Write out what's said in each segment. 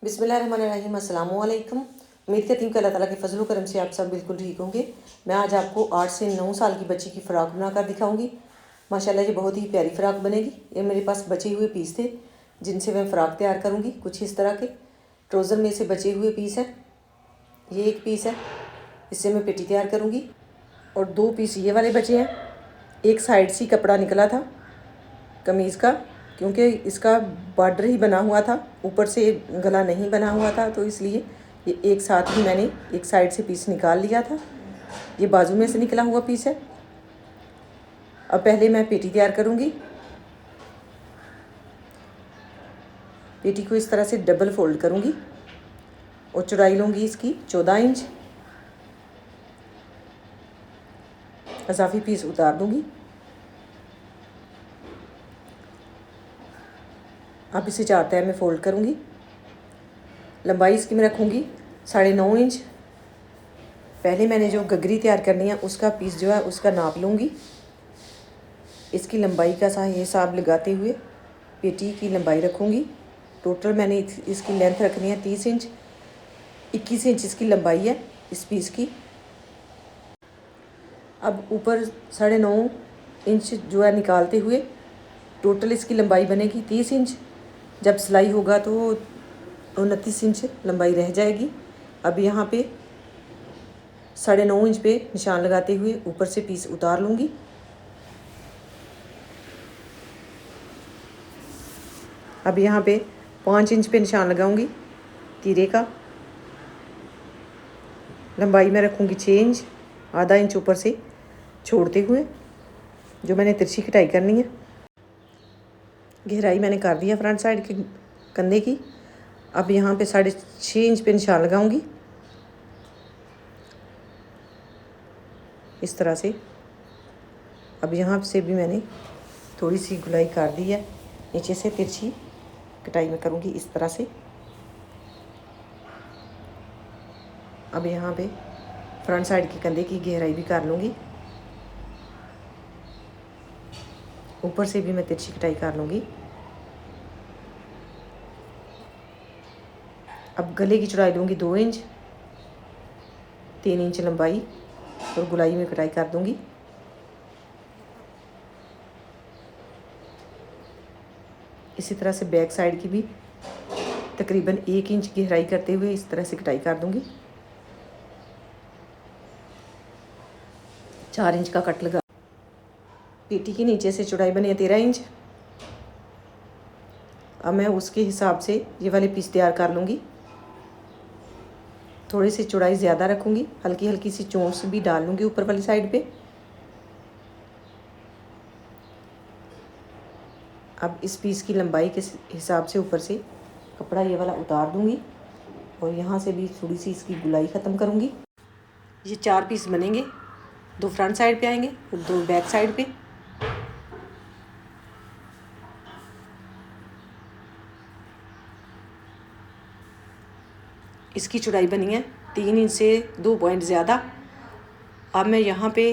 बिस्मिल्लाहिर्रहमानिर्रहीम, अस्सलामु अलैकुम। उम्मीद करती हूँ कि अल्लाह ताला के फजल करम से आप सब बिल्कुल ठीक होंगे। मैं आज आपको 8 से 9 साल की बच्ची की फ़्रॉक बनाकर दिखाऊंगी। माशाल्लाह ये बहुत ही प्यारी फ़्रॉक बनेगी। ये मेरे पास बचे हुए पीस थे जिनसे मैं फ़्रॉक तैयार करूँगी। कुछ इस तरह के ट्राउज़र में से बचे हुए पीस हैं। ये एक पीस है, इससे मैं पेटी तैयार करूँगी। और 2 पीस ये वाले बचे हैं। एक साइड से कपड़ा निकला था कमीज़ का, क्योंकि इसका बॉर्डर ही बना हुआ था, ऊपर से गला नहीं बना हुआ था, तो इसलिए ये एक साथ ही मैंने एक साइड से पीस निकाल लिया था। ये बाजू में से निकला हुआ पीस है। अब पहले मैं पेटी तैयार करूँगी। पेटी को इस तरह से डबल फोल्ड करूँगी और चौड़ाई लूँगी इसकी 14 इंच। इजाफी पीस उतार दूँगी। अब इसे 4 तह में फ़ोल्ड करूँगी। लंबाई इसकी मैं रखूँगी 9.5 इंच। पहले मैंने जो गगरी तैयार करनी है उसका पीस जो है उसका नाप लूँगी। इसकी लंबाई का हिसाब लगाते हुए पेटी की लंबाई रखूँगी। टोटल मैंने इसकी लेंथ रखनी है 30 इंच। 21 इंच इसकी लंबाई है इस पीस की। अब ऊपर 9.5 इंच जो है निकालते हुए टोटल इसकी लंबाई बनेगी 30 इंच। जब सिलाई होगा तो 29 इंच लंबाई रह जाएगी। अब यहाँ पे 9.5 इंच पे निशान लगाते हुए ऊपर से पीस उतार लूँगी। अब यहाँ पे 5 इंच पे निशान लगाऊंगी तीरे का। लंबाई में रखूँगी 6 इंच, आधा इंच ऊपर से छोड़ते हुए जो मैंने तिरछी कटाई करनी है। गहराई मैंने कर दी है फ्रंट साइड के कंधे की। अब यहाँ पे 6.5 इंच पे निशान लगाऊंगी इस तरह से। अब यहाँ से भी मैंने थोड़ी सी गुलाई कर दी है, नीचे से तिरछी कटाई में करूँगी इस तरह से। अब यहाँ पे फ्रंट साइड के कंधे की गहराई भी कर लूँगी। ऊपर से भी मैं तिरछी कटाई कर लूँगी। अब गले की चौड़ाई लूँगी 2 इंच, 3 इंच लंबाई और गुलाई में कटाई कर दूँगी। इसी तरह से बैक साइड की भी तकरीबन 1 इंच गहराई करते हुए इस तरह से कटाई कर दूँगी। 4 इंच का कट लगा। पेटी के नीचे से चौड़ाई बनी है 13 इंच। अब मैं उसके हिसाब से ये वाले पीस तैयार कर लूँगी। थोड़ी सी चौड़ाई ज़्यादा रखूँगी, हल्की हल्की सी चोंच भी डाल लूँगी ऊपर वाली साइड पे। अब इस पीस की लंबाई के हिसाब से ऊपर से कपड़ा ये वाला उतार दूँगी और यहाँ से भी थोड़ी सी इसकी गुलाई ख़त्म करूँगी। ये 4 पीस बनेंगे, 2 फ्रंट साइड पे आएंगे और 2 बैक साइड पे। इसकी चौड़ाई बनी है 3 इंच से 2 पॉइंट ज़्यादा। अब मैं यहाँ पे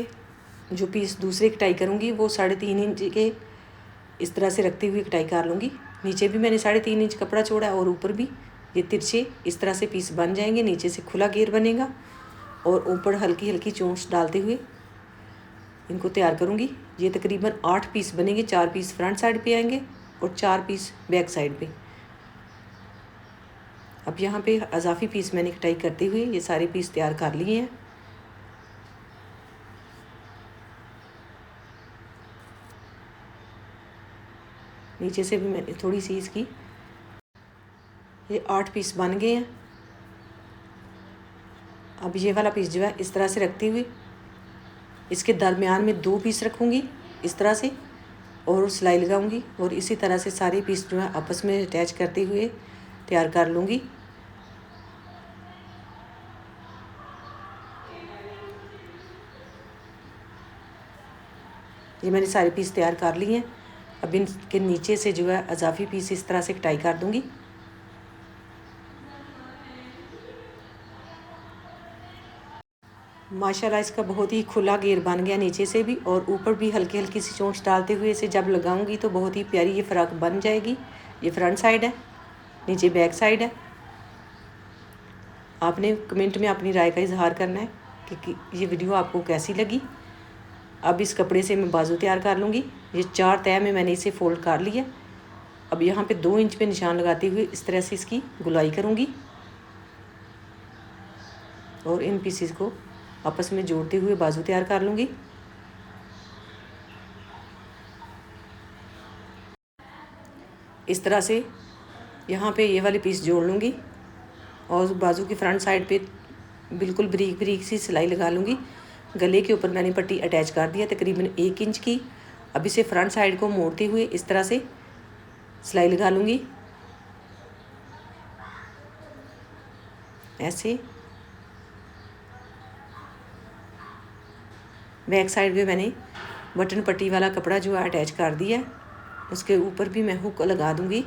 जो पीस दूसरी कटाई करूँगी वो 3.5 इंच के इस तरह से रखते हुए कटाई कर लूँगी। नीचे भी मैंने 3.5 इंच कपड़ा छोड़ा और ऊपर भी ये तिरछे इस तरह से पीस बन जाएंगे। नीचे से खुला घेर बनेगा और ऊपर हल्की हल्की चोंच डालते हुए इनको तैयार करूँगी। ये तकरीबन 8 पीस बनेंगे। 4 पीस फ्रंट साइड पे आएंगे और 4 पीस बैक साइड पे। अब यहाँ पे इजाफी पीस मैंने कटाई करते हुए ये सारे पीस तैयार कर लिए हैं। नीचे से भी मैंने थोड़ी सी इसकी, ये 8 पीस बन गए हैं। अब ये वाला पीस जो है इस तरह से रखते हुए इसके दरमियान में 2 पीस रखूँगी इस तरह से और सिलाई लगाऊंगी और इसी तरह से सारे पीस जो है आपस में अटैच करते हुए तैयार कर लूँगी। ये मैंने सारे पीस तैयार कर लिए हैं। अब इनके नीचे से जो है इजाफी पीस इस तरह से कटाई कर दूँगी। माशाल्लाह इसका बहुत ही खुला घेर बन गया नीचे से भी और ऊपर भी हल्की हल्की सी चोंच डालते हुए इसे जब लगाऊंगी तो बहुत ही प्यारी ये फ़्रॉक बन जाएगी। ये फ्रंट साइड है, नीचे बैक साइड है। आपने कमेंट में अपनी राय का इजहार करना है कि ये वीडियो आपको कैसी लगी। अब इस कपड़े से मैं बाजू तैयार कर लूँगी। ये 4 तह में मैंने इसे फोल्ड कर लिया। अब यहाँ पे 2 इंच पे निशान लगाते हुए इस तरह से इसकी गुलाई करूँगी और इन पीसेस को आपस में जोड़ते हुए बाजू तैयार कर लूँगी। इस तरह से यहाँ पे ये वाली पीस जोड़ लूँगी और बाजू की फ्रंट साइड पे बिल्कुल बारीक बारीक सी सिलाई लगा लूँगी। गले के ऊपर मैंने पट्टी अटैच कर दिया तकरीबन 1 इंच की। अब इसे फ्रंट साइड को मोड़ते हुए इस तरह से सिलाई लगा लूँगी ऐसे। बैक साइड पे मैंने बटन पट्टी वाला कपड़ा जो है अटैच कर दिया। उसके ऊपर भी मैं हुक लगा दूँगी।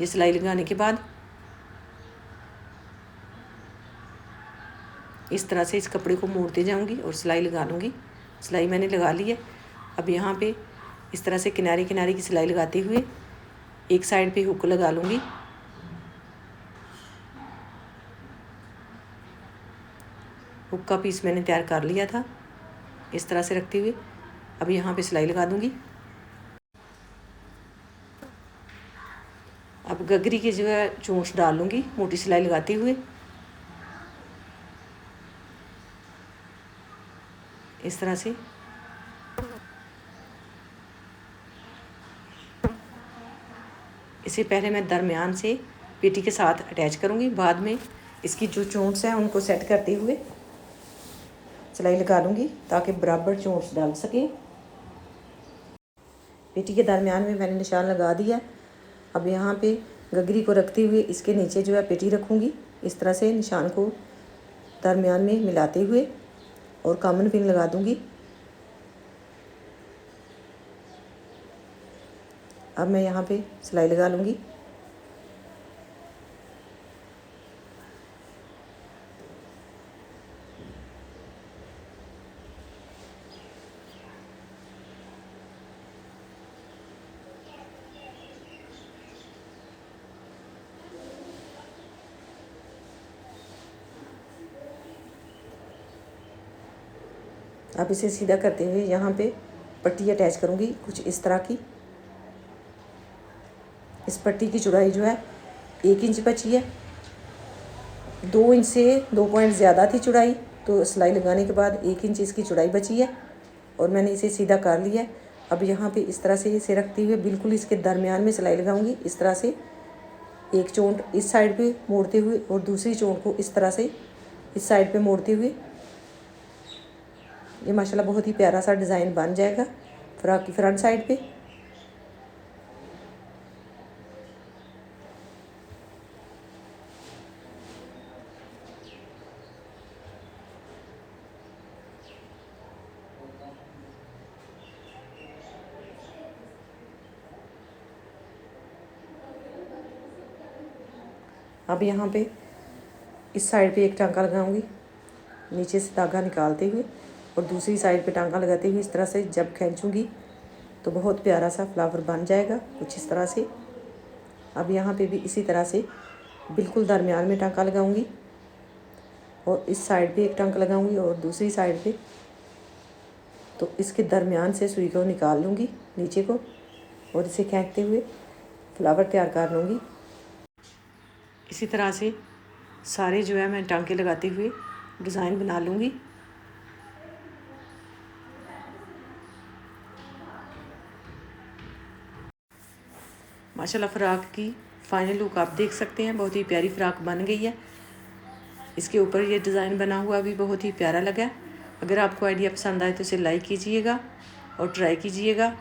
ये सिलाई लगाने के बाद इस तरह से इस कपड़े को मोड़ते जाऊंगी और सिलाई लगा लूँगी। सिलाई मैंने लगा ली है। अब यहाँ पे इस तरह से किनारे किनारे की सिलाई लगाते हुए एक साइड पे हुक लगा लूँगी। हुक का पीस मैंने तैयार कर लिया था इस तरह से रखते हुए। अब यहाँ पे सिलाई लगा दूँगी। अब गगरी के जो है चोंच डाल लूँगी मोटी सिलाई लगाते हुए इस तरह से। इसे पहले मैं दरमियान से पेटी के साथ अटैच करूँगी, बाद में इसकी जो चोंच है उनको सेट करते हुए सिलाई लगा लूँगी ताकि बराबर चोंच डाल सके। पेटी के दरमियान में मैंने निशान लगा दिया। अब यहाँ पे गगरी को रखते हुए इसके नीचे जो है पेटी रखूँगी इस तरह से निशान को दरमियान में मिलाते हुए और कॉमन पिन लगा दूँगी। अब मैं यहाँ पे सिलाई लगा लूँगी। अब इसे सीधा करते हुए यहाँ पे पट्टी अटैच करूँगी कुछ इस तरह की। इस पट्टी की चौड़ाई जो है 1 इंच बची है। 2 इंच से 2 पॉइंट ज़्यादा थी चौड़ाई, तो सिलाई लगाने के बाद 1 इंच इसकी चौड़ाई बची है और मैंने इसे सीधा कर लिया है। अब यहाँ पे इस तरह से इसे रखते हुए बिल्कुल इसके दरमियान में सिलाई लगाऊंगी इस तरह से। एक चोंट इस साइड पे मोड़ते हुए और दूसरी चोंट को इस तरह से इस साइड पे मोड़ते हुए ये माशाल्लाह बहुत ही प्यारा सा डिज़ाइन बन जाएगा फ्रॉक की फ्रंट साइड पे। अब यहाँ पे इस साइड पे एक टांका लगाऊंगी नीचे से धागा निकालते हुए और दूसरी साइड पे टांका लगाते हुए इस तरह से जब खींचूंगी तो बहुत प्यारा सा फ्लावर बन जाएगा कुछ इस तरह से। अब यहाँ पे भी इसी तरह से बिल्कुल दरमियान में टांका लगाऊंगी और इस साइड पे एक टांका लगाऊंगी और दूसरी साइड पे, तो इसके दरमियान से सुई को निकाल लूँगी नीचे को और इसे खींचते हुए फ्लावर तैयार कर लूँगी। इसी तरह से सारे जो है मैं टांके लगाते हुए डिज़ाइन बना लूँगी। माशाल्लाह फ़्रॉक की फाइनल लुक आप देख सकते हैं, बहुत ही प्यारी फ़्रॉक बन गई है। इसके ऊपर ये डिज़ाइन बना हुआ भी बहुत ही प्यारा लगा। अगर आपको आइडिया पसंद आए तो इसे लाइक कीजिएगा और ट्राई कीजिएगा।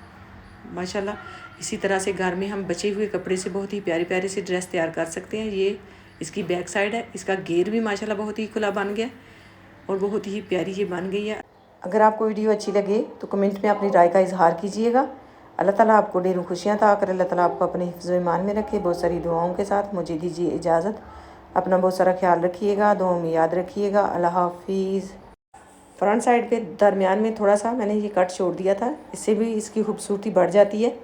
माशाल्लाह इसी तरह से घर में हम बचे हुए कपड़े से बहुत ही प्यारे प्यारे से ड्रेस तैयार कर सकते हैं। ये इसकी बैक साइड है, इसका घेर भी माशाल्लाह बहुत ही खुला बन गया और बहुत ही प्यारी ये बन गई है। अगर आपको वीडियो अच्छी लगे तो कमेंट में अपनी राय का इजहार कीजिएगा। अल्लाह ताला आपको ढेरों खुशियाँ अता करे। अल्लाह ताला आपको अपने हिफ्ज़ व ईमान में रखे। बहुत सारी दुआओं के साथ मुझे दीजिए इजाज़त। अपना बहुत सारा ख्याल रखिएगा, दुआओं में याद रखिएगा। अल्लाह हाफिज़। फ्रंट साइड पे दरमियान में थोड़ा सा मैंने ये कट छोड़ दिया था, इससे भी इसकी खूबसूरती बढ़ जाती है।